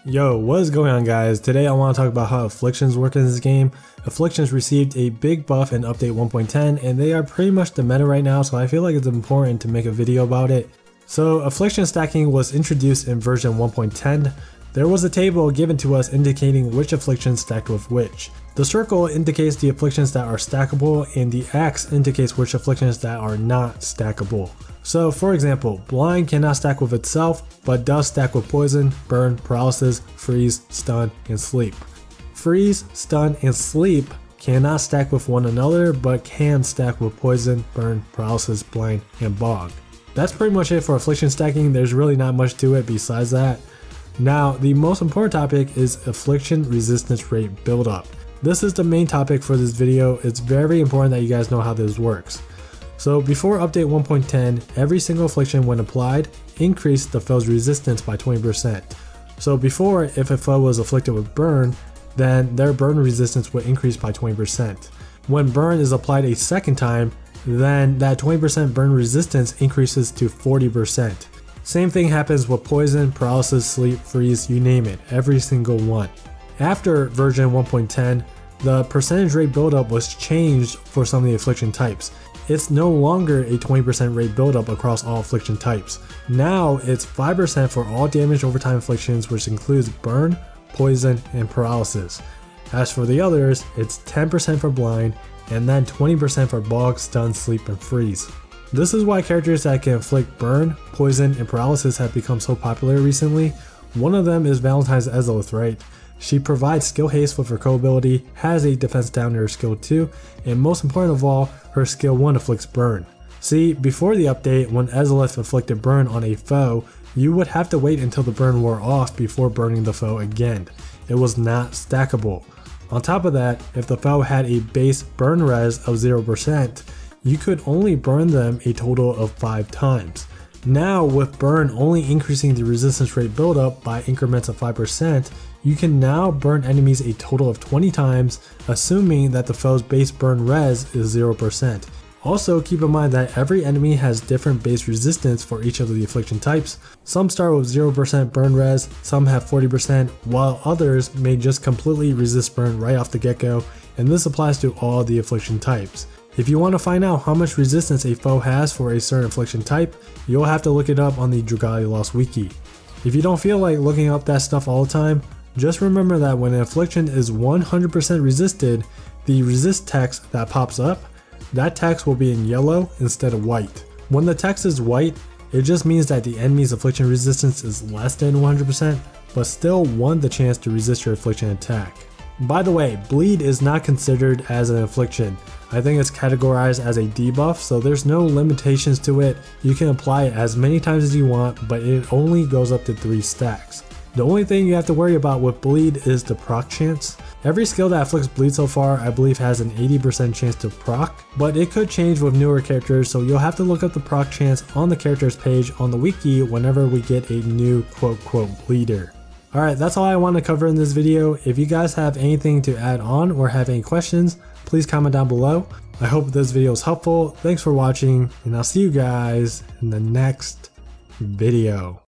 Yo, what is going on guys? Today I want to talk about how afflictions work in this game. Afflictions received a big buff in update 1.10 and they are pretty much the meta right now, so I feel like it's important to make a video about it. So affliction stacking was introduced in version 1.10. There was a table given to us indicating which afflictions stacked with which. The circle indicates the afflictions that are stackable and the X indicates which afflictions that are not stackable. So for example, blind cannot stack with itself, but does stack with poison, burn, paralysis, freeze, stun, and sleep. Freeze, stun, and sleep cannot stack with one another, but can stack with poison, burn, paralysis, blind, and bog. That's pretty much it for affliction stacking. There's really not much to it besides that. Now, the most important topic is affliction resistance rate buildup. This is the main topic for this video. It's very important that you guys know how this works. So before update 1.10, every single affliction when applied increased the foe's resistance by 20%. So before, if a foe was afflicted with burn, then their burn resistance would increase by 20%. When burn is applied a second time, then that 20% burn resistance increases to 40%. Same thing happens with poison, paralysis, sleep, freeze, you name it, every single one. After version 1.10, the percentage rate buildup was changed for some of the affliction types. It's no longer a 20% rate buildup across all affliction types. Now it's 5% for all damage over time afflictions, which includes burn, poison, and paralysis. As for the others, it's 10% for blind, and then 20% for bog, stun, sleep, and freeze. This is why characters that can inflict burn, poison, and paralysis have become so popular recently. One of them is Valentine's Ezolith, right? She provides skill haste with her co-ability, has a defense down to her skill 2, and most important of all, her skill 1 afflicts burn. See, before the update, when Ezolith afflicted burn on a foe, you would have to wait until the burn wore off before burning the foe again. It was not stackable. On top of that, if the foe had a base burn res of 0%, you could only burn them a total of 5 times. Now, with burn only increasing the resistance rate buildup by increments of 5%, you can now burn enemies a total of 20 times, assuming that the foe's base burn res is 0%. Also, keep in mind that every enemy has different base resistance for each of the affliction types. Some start with 0% burn res, some have 40%, while others may just completely resist burn right off the get-go, and this applies to all the affliction types. If you want to find out how much resistance a foe has for a certain affliction type, you'll have to look it up on the Dragalia Lost wiki. If you don't feel like looking up that stuff all the time, just remember that when an affliction is 100% resisted, the resist text that pops up, that text will be in yellow instead of white. When the text is white, it just means that the enemy's affliction resistance is less than 100%, but still won the chance to resist your affliction attack. By the way, bleed is not considered as an affliction. I think it's categorized as a debuff, so there's no limitations to it. You can apply it as many times as you want, but it only goes up to 3 stacks. The only thing you have to worry about with bleed is the proc chance. Every skill that afflicts bleed so far I believe has an 80% chance to proc, but it could change with newer characters, so you'll have to look up the proc chance on the characters page on the wiki whenever we get a new quote bleeder. Alright, that's all I want to cover in this video. If you guys have anything to add on or have any questions, please comment down below. I hope this video is helpful. Thanks for watching, and I'll see you guys in the next video.